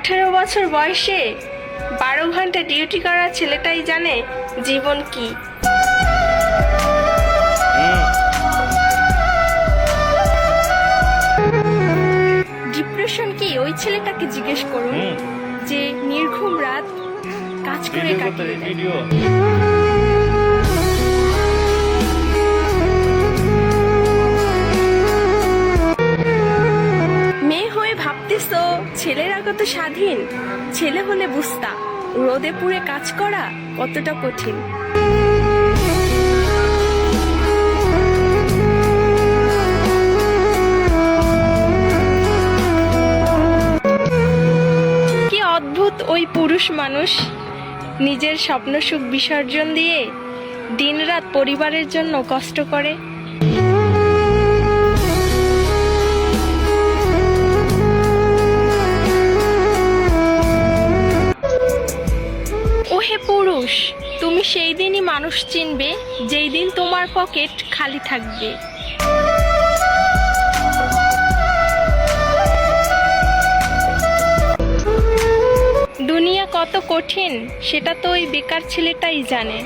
18 বছর বয়সে 12 ঘন্টা ডিউটি করা ছেলেটাই জানে জীবন কি। ডিপ্রেশন কি ওই ছেলেটাকে জিজ্ঞেস করুন যে নির্ঘুম রাত কাজ করে কাটিয়ে দেয়। মেয়ে হয়ে ভাবতেছো ছেলেরা কত স্বাধীন, ছেলে হলে বুঝতা রোদে পুড়ে কাজ করা কতটা কঠিন। কি অদ্ভুত ওই পুরুষ মানুষ, নিজের স্বপ্ন সুখ বিসর্জন দিয়ে দিনরাত পরিবারের জন্য কষ্ট করে। ওহে পুরুষ, তুমি সেই দিনই মানুষ চিনবে যেই দিন তোমার পকেট খালি থাকবে। দুনিয়া কত কঠিন সেটা তো ওই বেকার ছেলেটাই জানে।